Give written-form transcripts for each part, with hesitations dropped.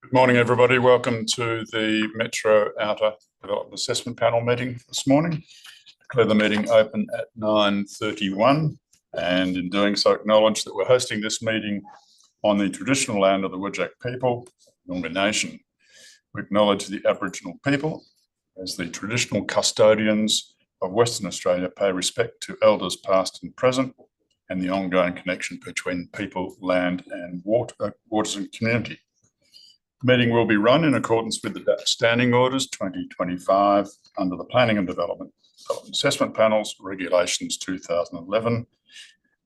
Good morning, everybody. Welcome to the Metro Outer Development Assessment Panel meeting this morning. Declare the meeting open at 9:31, and in doing so acknowledge that we're hosting this meeting on the traditional land of the Whadjuk people, Noongar Nation. We acknowledge the Aboriginal people as the traditional custodians of Western Australia, pay respect to elders past and present, and the ongoing connection between people, land and waters and community. The meeting will be run in accordance with the DAP Standing Orders 2025 under the Planning and Development Assessment Panels Regulations 2011.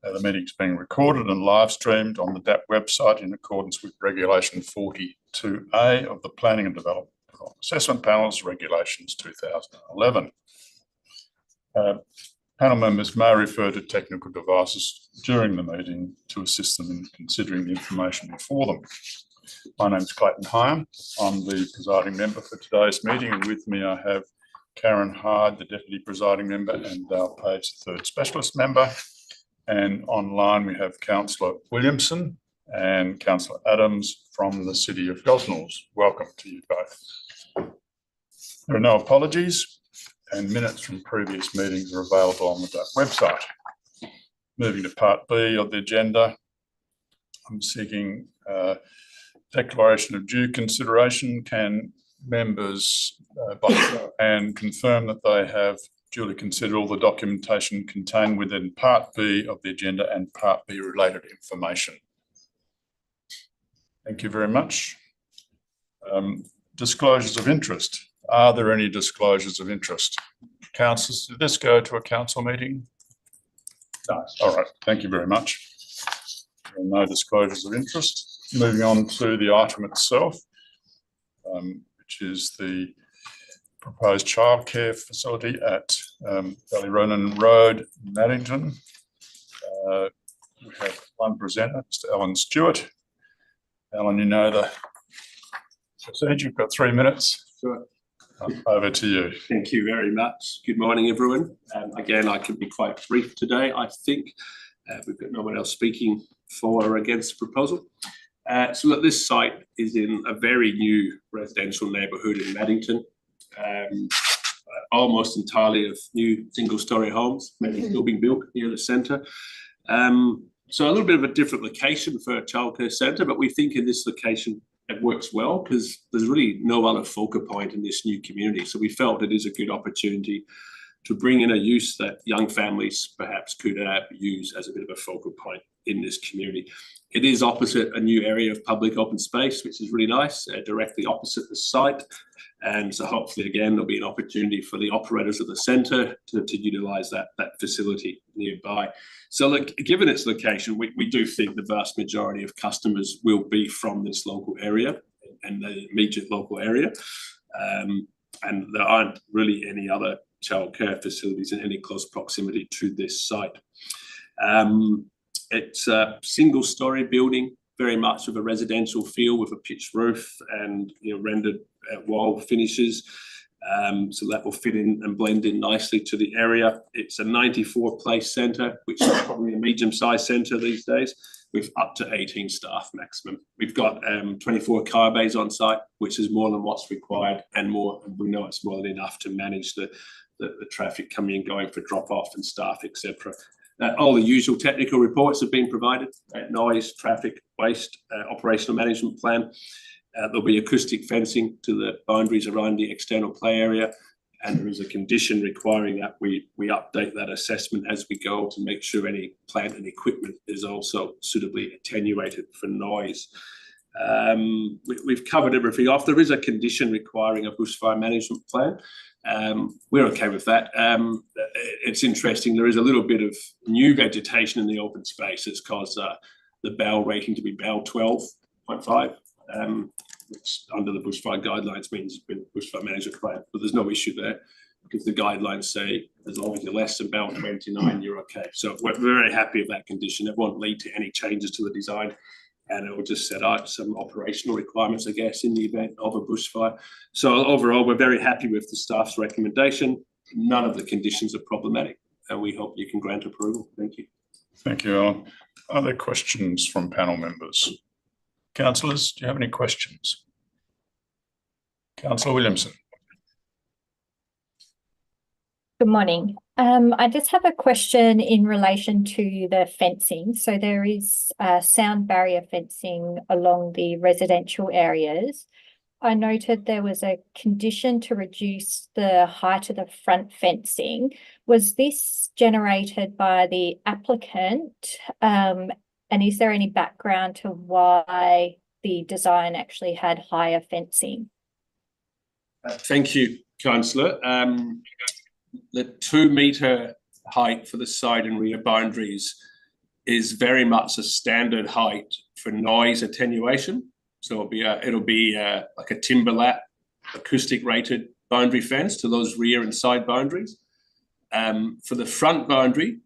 The meeting is being recorded and live streamed on the DAP website in accordance with Regulation 42A of the Planning and Development Assessment Panels Regulations 2011. Panel members may refer to technical devices during the meeting to assist them in considering the information before them. My name is Clayton Hyam. I'm the presiding member for today's meeting, and with me I have Karen Hyde, the deputy presiding member, and Dale Page, the third specialist member. And online we have Councillor Williamson and Councillor Adams from the City of Gosnells. Welcome to you both. There are no apologies, and minutes from previous meetings are available on the DAP website. Moving to Part B of the agenda, I'm seeking declaration of due consideration. Can members and confirm that they have duly considered all the documentation contained within Part B of the agenda and Part B related information? Thank you very much. Disclosures of interest. Are there any disclosures of interest? Councillors, did this go to a council meeting? No. All right. Thank you very much. No disclosures of interest. Moving on to the item itself, which is the proposed childcare facility at Ballyronan Road, Maddington. We have one presenter, Mr. Alan Stewart. Alan, you know the procedure. You've got 3 minutes. Sure. Over to you. Thank you very much. Good morning, everyone. Again, I can be quite brief today, I think. We've got no one else speaking for or against the proposal. So look, this site is in a very new residential neighbourhood in Maddington, almost entirely of new single-storey homes, many still being built near the centre. So a little bit of a different location for a childcare centre, but we think in this location it works well because there's really no other focal point in this new community. So we felt it is a good opportunity to bring in a use that young families perhaps could use as a bit of a focal point in this community. It is opposite a new area of public open space, which is really nice, directly opposite the site. And so hopefully, again, there'll be an opportunity for the operators of the centre to utilise that facility nearby. So look, given its location, we do think the vast majority of customers will be from this local area and the immediate local area. And there aren't really any other childcare facilities in any close proximity to this site. It's a single-storey building, very much of a residential feel with a pitched roof and rendered wall finishes. So that will fit in and blend in nicely to the area. It's a 94-place centre, which is probably a medium-sized centre these days, with up to 18 staff maximum. We've got 24 car bays on site, which is more than what's required and more. We know it's more than enough to manage the traffic coming and going for drop-off and staff, etc. All the usual technical reports have been provided: noise, traffic, waste, operational management plan. There'll be acoustic fencing to the boundaries around the external play area, and there is a condition requiring that we update that assessment as we go to make sure any plant and equipment is also suitably attenuated for noise. We've covered everything off. There is a condition requiring a bushfire management plan. We're okay with that. It's interesting, there is a little bit of new vegetation in the open space that's caused the BEL rating to be BEL 12.5, which under the bushfire guidelines means bushfire management plan, but there's no issue there because the guidelines say as long as you're less than BEL 29, you're okay. So we're very happy with that condition. It won't lead to any changes to the design, and it will just set out some operational requirements, I guess, in the event of a bushfire. So overall, we're very happy with the staff's recommendation. None of the conditions are problematic, and we hope you can grant approval. Thank you. Thank you, Alan. Are there questions from panel members? Councillors, do you have any questions? Councillor Williamson. Good morning. I just have a question in relation to the fencing. So there is sound barrier fencing along the residential areas. I noted there was a condition to reduce the height of the front fencing. Was this generated by the applicant? And is there any background to why the design actually had higher fencing? Thank you, Councillor. The 2 metre height for the side and rear boundaries is very much a standard height for noise attenuation. So it'll be like a timber lap, acoustic rated boundary fence to those rear and side boundaries. For the front boundary,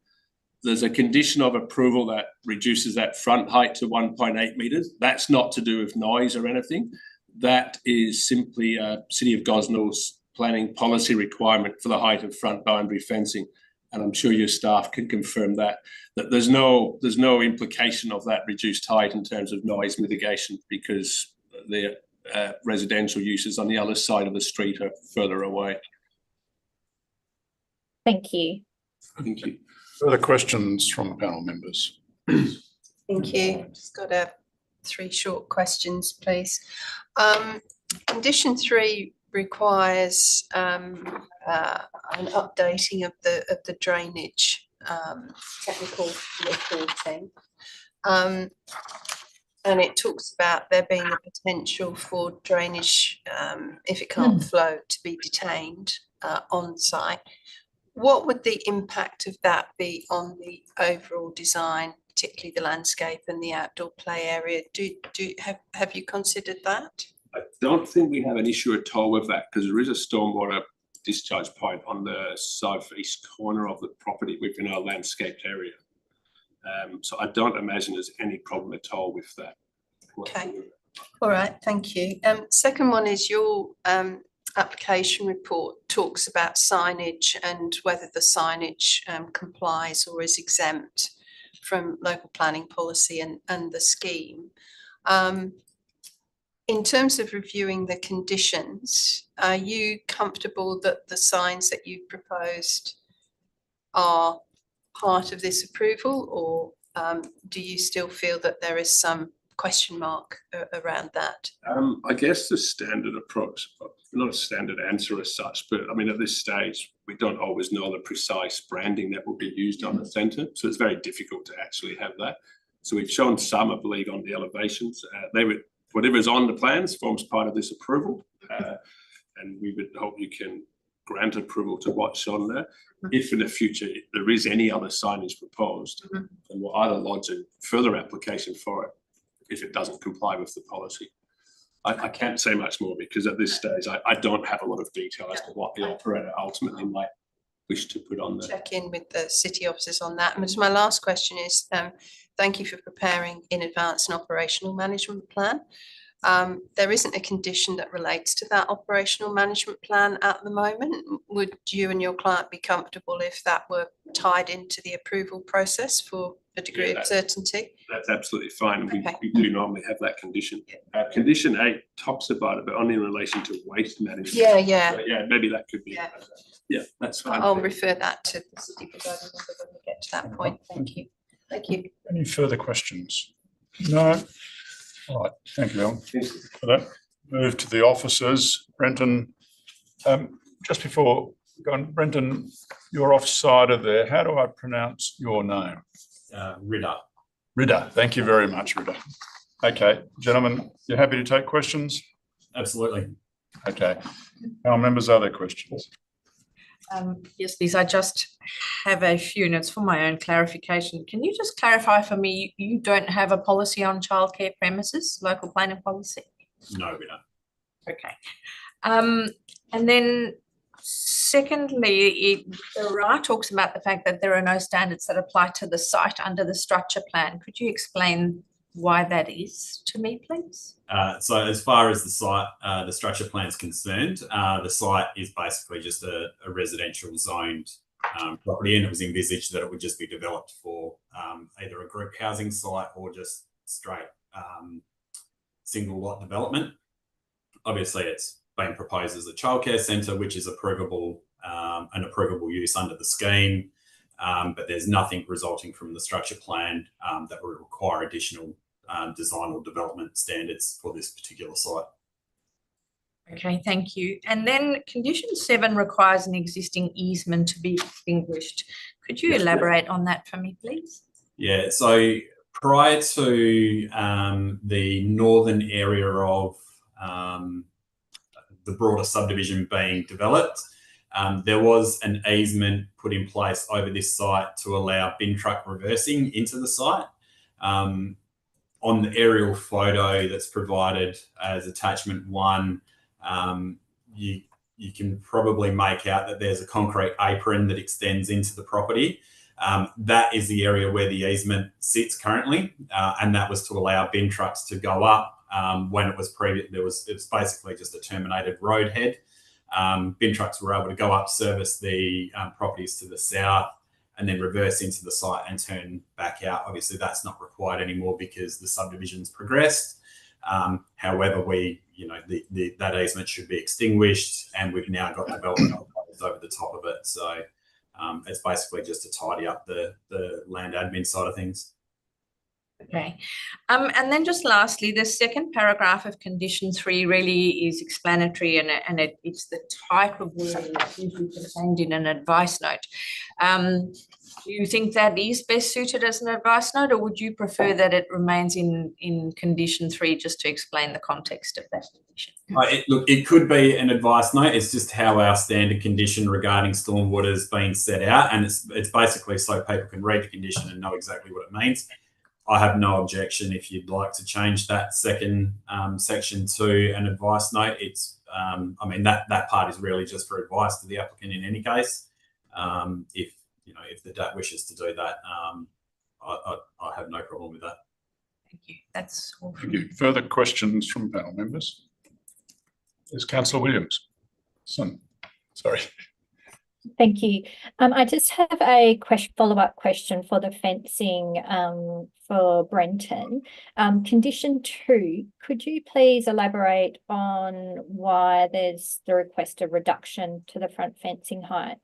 there's a condition of approval that reduces that front height to 1.8 metres. That's not to do with noise or anything. That is simply a City of Gosnells planning policy requirement for the height of front boundary fencing. And I'm sure your staff can confirm that there's no implication of that reduced height in terms of noise mitigation, because the residential uses on the other side of the street are further away. Thank you. Thank you. Further questions from panel members? Thank you. Just got 3 short questions, please. Condition 3 requires an updating of the drainage technical reporting, and it talks about there being the potential for drainage, if it can't flow, to be detained on site. What would the impact of that be on the overall design, particularly the landscape and the outdoor play area? Have you considered that? I don't think we have an issue at all with that, because there is a stormwater discharge point on the southeast corner of the property within our landscaped area. So I don't imagine there's any problem at all with that. Okay. All right, thank you. Second one is your application report talks about signage and whether the signage complies or is exempt from local planning policy and the scheme. In terms of reviewing the conditions, are you comfortable that the signs that you've proposed are part of this approval, or do you still feel that there is some question mark around that? I guess the standard approach, not a standard answer as such, but I mean, at this stage, we don't always know the precise branding that will be used on the centre. So it's very difficult to actually have that. So we've shown some, I believe, on the elevations. Whatever's on the plans forms part of this approval. And we would hope you can grant approval to what's shown there. If in the future there is any other signage proposed, then we'll either lodge a further application for it if it doesn't comply with the policy. I can't say much more, because at this stage I don't have a lot of detail as to what the operator ultimately might wish to put on there. Check in with the city officers on that. And my last question is, thank you for preparing in advance an operational management plan. There isn't a condition that relates to that operational management plan at the moment. Would you and your client be comfortable if that were tied into the approval process for a degree of certainty? That's absolutely fine. Okay. We do normally have that condition. Condition 8 talks about it, but only in relation to waste management. Yeah. So, yeah, maybe that could be. Yeah, that's fine. I'll refer that to the city provider when we get to that point. Thank you. Thank you. Any further questions? No. All right. Thank you, Ellen, for that. Move to the officers. Brenton, just before going, Brenton, you're offside of there. How do I pronounce your name? Ridder. Ridder. Thank you very much, Ridder. Okay, gentlemen, you're happy to take questions? Absolutely. Okay. Our members, are there questions? Yes, please. I just have a few, and it's for my own clarification. Can you just clarify for me, you don't have a policy on childcare premises, local planning policy? No, we don't. Okay. And then secondly, the RA talks about the fact that there are no standards that apply to the site under the structure plan. Could you explain why that is to me, please? So as far as the site, the structure plan is concerned, the site is basically just a residential zoned property, and it was envisaged that it would just be developed for either a group housing site or just straight single lot development. Obviously, it's being proposed as a childcare centre, which is approvable, an approvable use under the scheme. But there's nothing resulting from the structure plan that would require additional design or development standards for this particular site. Okay, thank you. And then condition 7 requires an existing easement to be extinguished. Could you elaborate on that for me, please? Yeah, so prior to the northern area of the broader subdivision being developed, there was an easement put in place over this site to allow bin truck reversing into the site. On the aerial photo that's provided as attachment 1, you can probably make out that there's a concrete apron that extends into the property. That is the area where the easement sits currently, and that was to allow bin trucks to go up. When it was it was basically just a terminated roadhead. Bin trucks were able to go up, service the properties to the south, and then reverse into the site and turn back out. Obviously, that's not required anymore because the subdivision's progressed. However, that easement should be extinguished, and we've now got development over the top of it. So it's basically just to tidy up the land admin side of things. Okay. And then just lastly, the second paragraph of condition 3 really is explanatory, and it's the type of wording that's usually contained in an advice note. Do you think that is best suited as an advice note, or would you prefer that it remains in condition 3 just to explain the context of that condition? Look, it could be an advice note. It's just how our standard condition regarding stormwater has been set out, and it's basically so people can read the condition and know exactly what it means. I have no objection if you'd like to change that second section to an advice note. It's, I mean, that part is really just for advice to the applicant in any case. If the DAP wishes to do that, I have no problem with that. Thank you. That's all. Thank you. Further questions from panel members? Is Councillor Williams? Sorry. Thank you. I just have a follow-up question for the fencing for Brenton. Condition 2, could you please elaborate on why there's the request of reduction to the front fencing height?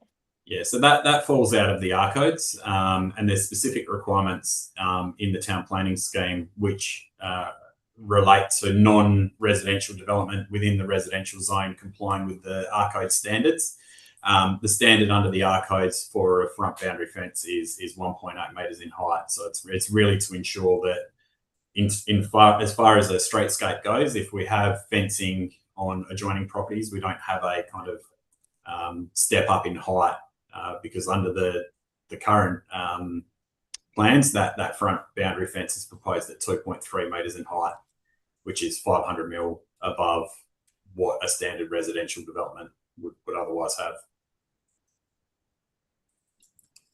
Yeah, so that falls out of the R codes, and there's specific requirements in the town planning scheme which relate to non-residential development within the residential zone complying with the R code standards. The standard under the R codes for a front boundary fence is 1.8 metres in height. So it's really to ensure that as far as a streetscape goes, if we have fencing on adjoining properties, we don't have a kind of step up in height because under the current plans, that front boundary fence is proposed at 2.3 metres in height, which is 500 mil above what a standard residential development would otherwise have.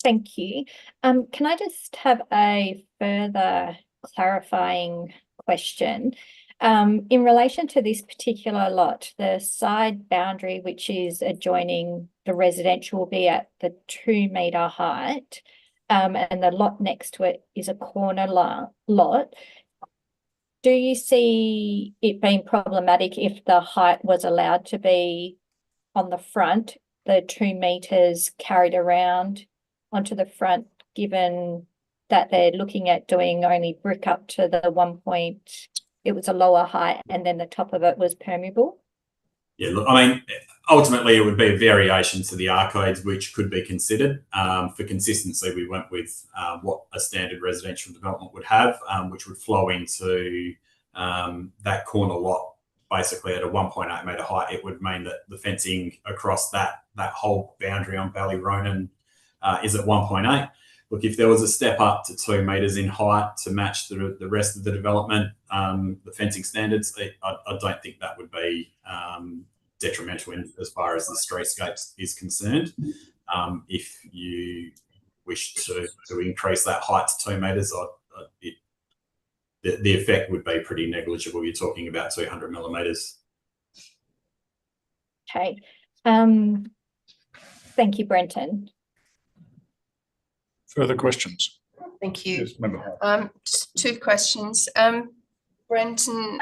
Thank you. Can I just have a further clarifying question? In relation to this particular lot, the side boundary, which is adjoining the residential, will be at the 2 metre height, and the lot next to it is a corner lot. Do you see it being problematic if the height was allowed to be on the front, the 2 metres carried around onto the front, given that they're looking at doing only brick up to the it was a lower height and then the top of it was permeable? Yeah, look, I mean, ultimately it would be a variation to the R codes which could be considered. For consistency, we went with what a standard residential development would have, which would flow into that corner lot basically at a 1.8 metre height. It would mean that the fencing across that whole boundary on Ballyronan is at 1.8. Look, if there was a step up to 2 metres in height to match the rest of the development, the fencing standards, I don't think that would be detrimental as far as the streetscapes is concerned. If you wish to increase that height to 2 metres, the effect would be pretty negligible. You're talking about 200 millimetres. Okay. Thank you, Brenton. Further questions? Thank you. Yes, Member. Just 2 questions. Brenton,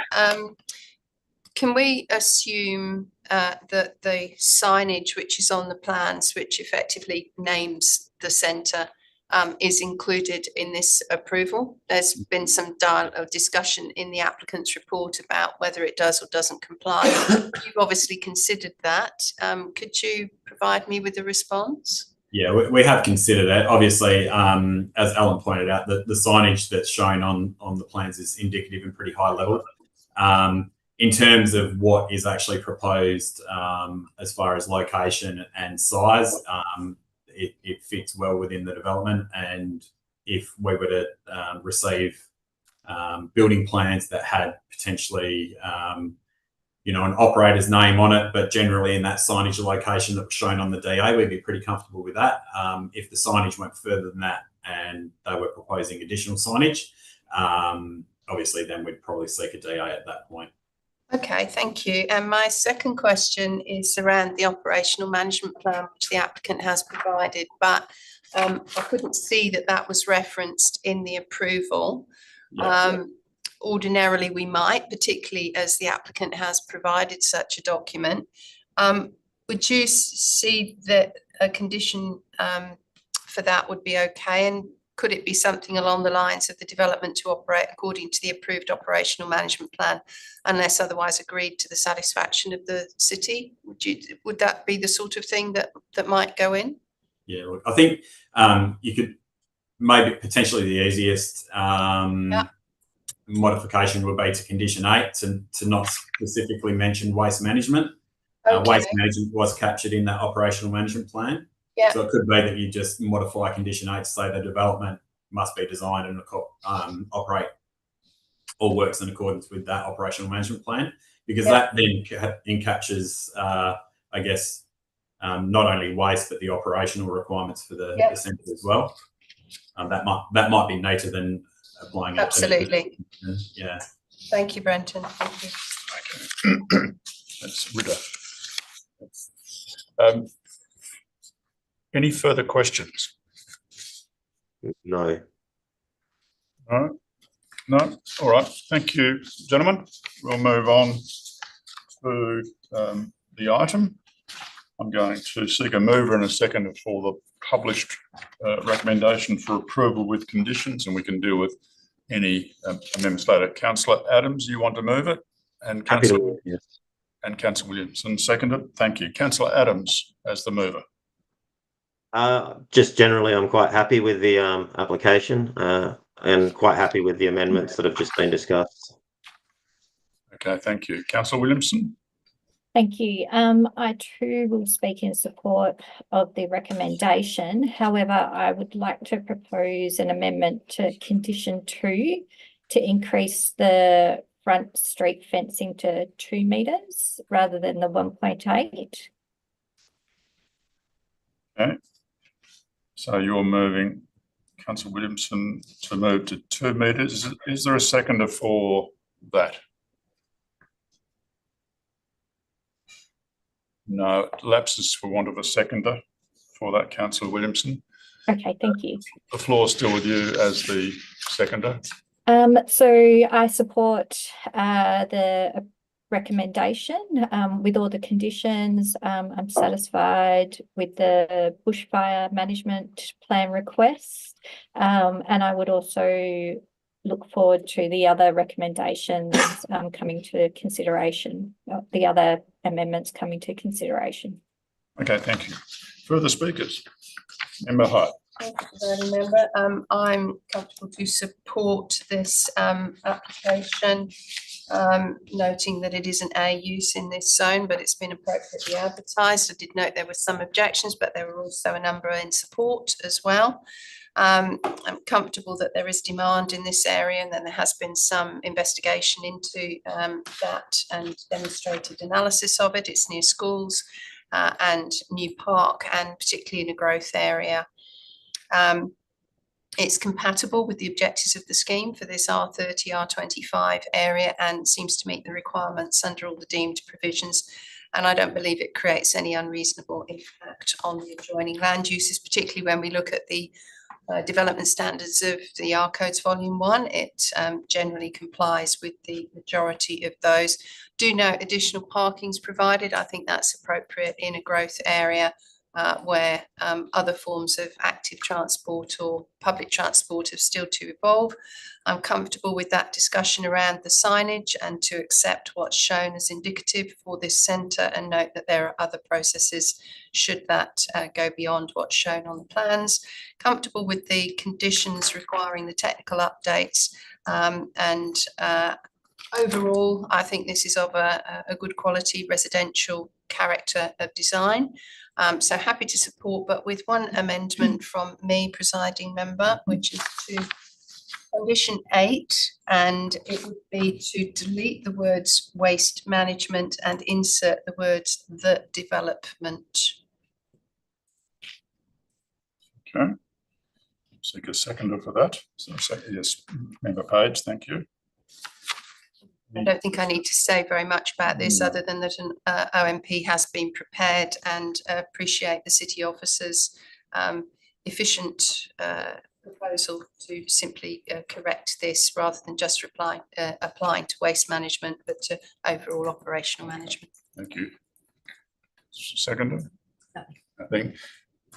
can we assume that the signage which is on the plans, which effectively names the centre, is included in this approval. There's been some discussion in the applicant's report about whether it does or doesn't comply. You've obviously considered that. Could you provide me with a response? Yeah, we have considered it. Obviously, as Alan pointed out, the signage that's shown on the plans is indicative and pretty high level. In terms of what is actually proposed, as far as location and size, it fits well within the development. And if we were to receive building plans that had potentially, an operator's name on it, but generally in that signage location that was shown on the DA, we'd be pretty comfortable with that. If the signage went further than that and they were proposing additional signage, obviously then we'd probably seek a DA at that point. Okay, thank you. And my second question is around the operational management plan which the applicant has provided, but I couldn't see that was referenced in the approval. Ordinarily we might, particularly as the applicant has provided such a document. Would you see that a condition for that would be okay? And could it be something along the lines of the development to operate according to the approved operational management plan, unless otherwise agreed to the satisfaction of the city? Would that be the sort of thing that might go in? Yeah, look, I think you could maybe potentially the easiest modification would be to condition 8 to not specifically mention waste management. Okay. Waste management was captured in that operational management plan. Yeah. So it could be that you just modify condition 8 to say the development must be designed and operate or works in accordance with that operational management plan, because that then captures, I guess, not only waste but the operational requirements for the centre as well. That might be neater than applying. Absolutely. Yeah. Thank you, Brenton. Thank you. Okay. That's Ritter. Any further questions? No. All right. No. All right. Thank you, gentlemen. We'll move on to the item. I'm going to seek a mover and a seconder for the published recommendation for approval with conditions, and we can deal with any amendments later. Councillor Adams, you want to move it? And Councillor Williamson seconded. Thank you. Councillor Adams as the mover. Just generally, I'm quite happy with the application and quite happy with the amendments that have just been discussed. Okay, thank you. Councillor Williamson. Thank you. I too will speak in support of the recommendation. However, I would like to propose an amendment to condition 2 to increase the front street fencing to 2 metres rather than the 1.8. Okay. So you're moving, Councillor Williamson, to move to 2 metres. Is there a seconder for that? No, it lapses for want of a seconder for that, Councillor Williamson. Okay, thank you. The floor is still with you as the seconder. So I support the recommendation with all the conditions. I'm satisfied with the bushfire management plan request, and I would also look forward to the other recommendations coming to consideration, the other amendments coming to consideration. Okay, thank you. Further speakers? Member Hyde. Thank you, Member. I'm comfortable to support this application, noting that it isn't a use in this zone, but it's been appropriately advertised. I did note there were some objections, but there were also a number in support as well. I'm comfortable that there is demand in this area, and then there has been some investigation into that and demonstrated analysis of it. It's near schools and new park, and particularly in a growth area. It's compatible with the objectives of the scheme for this R30, R25 area, and seems to meet the requirements under all the deemed provisions. And I don't believe it creates any unreasonable impact on the adjoining land uses, particularly when we look at the development standards of the R codes volume 1. It generally complies with the majority of those. Do note additional parking's provided. I think that's appropriate in a growth area where other forms of active transport or public transport have still to evolve. I'm comfortable with that discussion around the signage and to accept what's shown as indicative for this centre, and note that there are other processes should that go beyond what's shown on the plans. Comfortable with the conditions requiring the technical updates, and overall I think this is of a good quality residential character of design. So happy to support, but with one amendment from me, presiding member, which is to condition 8, and it would be to delete the words waste management and insert the words the development. Okay. Seek a seconder for that. So, yes, Member Page, thank you. I don't think I need to say very much about this other than that an OMP has been prepared, and appreciate the city officer's efficient proposal to simply correct this rather than just applying to waste management, but to overall operational management. Thank you. Seconder? Nothing.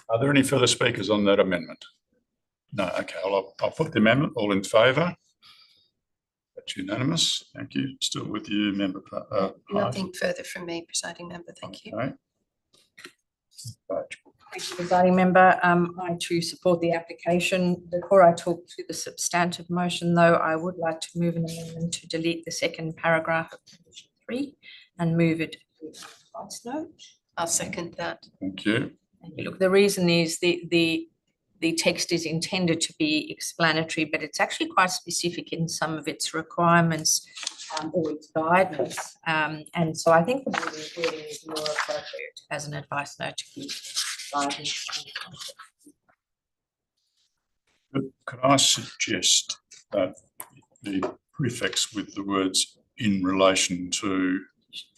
Are there any further speakers on that amendment? No. Okay, I'll put the amendment. All in favour? That's unanimous. Thank you. Still with you, Member. Nothing further from me, presiding member. Thank you. Okay. Thank you, presiding member. I too support the application. Before I talk to the substantive motion, though, I would like to move an amendment to delete the second paragraph of condition 3 and move it to the advice note. I'll second that. Thank you. Look, the reason is the text is intended to be explanatory, but it's actually quite specific in some of its requirements or its guidance. And so I think the wording is more appropriate as an advice note to be guidance. Could I suggest that the prefix with the words in relation to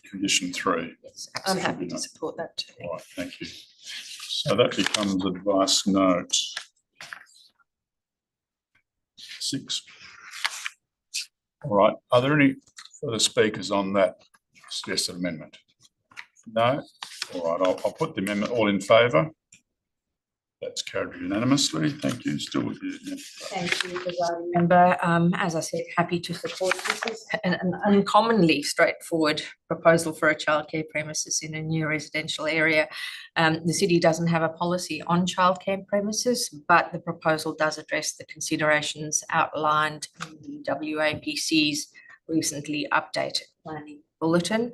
condition 3? Yes, I'm absolutely. happy to support that too. All right, thank you. So that becomes advice note 6. All right, are there any further speakers on that suggested amendment? No? All right, I'll put the amendment. All in favour? That's carried unanimously. Thank you. Still with you. Thank you, presiding member. As I said, happy to support. This is an uncommonly straightforward proposal for a childcare premises in a new residential area. The city doesn't have a policy on childcare premises, but the proposal does address the considerations outlined in the WAPC's recently updated planning bulletin.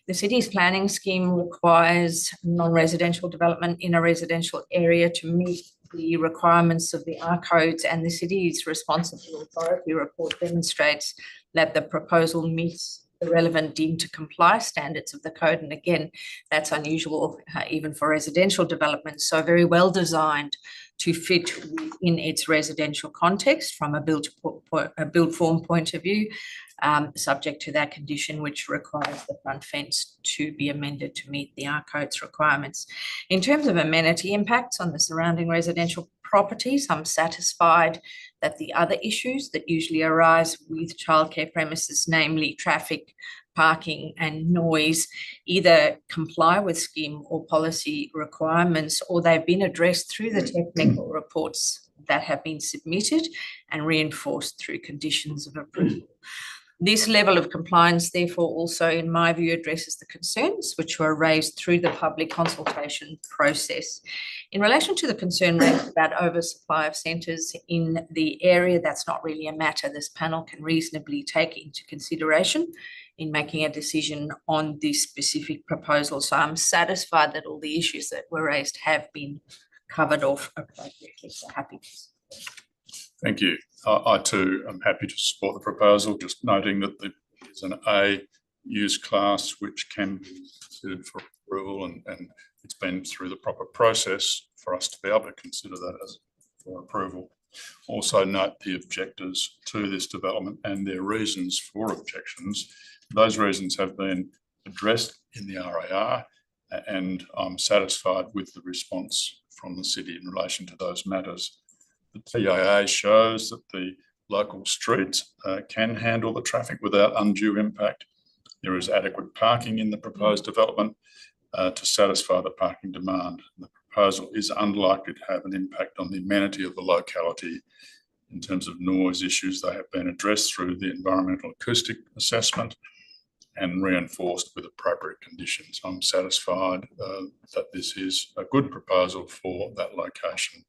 The city's planning scheme requires non-residential development in a residential area to meet the requirements of the R codes, and the city's responsible authority report demonstrates that the proposal meets the relevant deemed to comply standards of the code. And again, that's unusual even for residential development. So very well designed to fit within its residential context from a build form point of view, subject to that condition, which requires the front fence to be amended to meet the R code's requirements. In terms of amenity impacts on the surrounding residential properties, I'm satisfied that the other issues that usually arise with childcare premises, namely traffic, parking and noise, either comply with scheme or policy requirements, or they've been addressed through the technical reports that have been submitted and reinforced through conditions of approval. This level of compliance, therefore, also, in my view, addresses the concerns which were raised through the public consultation process. In relation to the concern raised about oversupply of centres in the area, that's not really a matter this panel can reasonably take into consideration in making a decision on this specific proposal. So I'm satisfied that all the issues that were raised have been covered off appropriately. So happy to. Thank you. I too am happy to support the proposal, just noting that there's an A use class which can be considered for approval, and it's been through the proper process for us to be able to consider that as for approval. Also note the objectors to this development and their reasons for objections. Those reasons have been addressed in the RAR, and I'm satisfied with the response from the city in relation to those matters. The TAA shows that the local streets can handle the traffic without undue impact. There is adequate parking in the proposed development to satisfy the parking demand. The proposal is unlikely to have an impact on the amenity of the locality. In terms of noise issues, they have been addressed through the environmental acoustic assessment and reinforced with appropriate conditions. I'm satisfied that this is a good proposal for that location.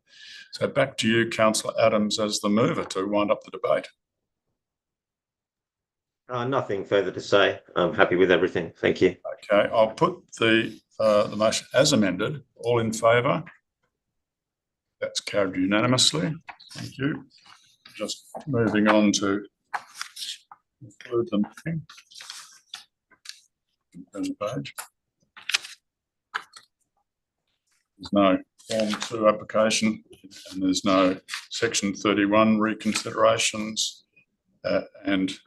So back to you, Councillor Adams, as the mover to wind up the debate. Nothing further to say. I'm happy with everything. Thank you. Okay, I'll put the motion as amended. All in favour? That's carried unanimously. Thank you. Just moving on to conclude the meeting. Turn the page. There's no Form 2 application and there's no Section 31 reconsiderations and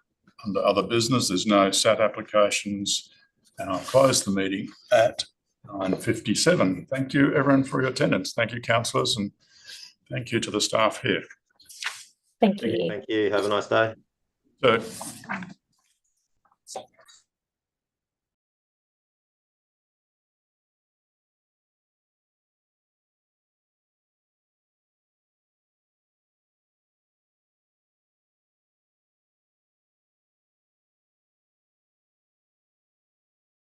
under other business, there's no SAT applications, and I'll close the meeting at 9:57. Thank you everyone for your attendance. Thank you, councillors, and thank you to the staff here. Thank you. Thank you. Have a nice day. So,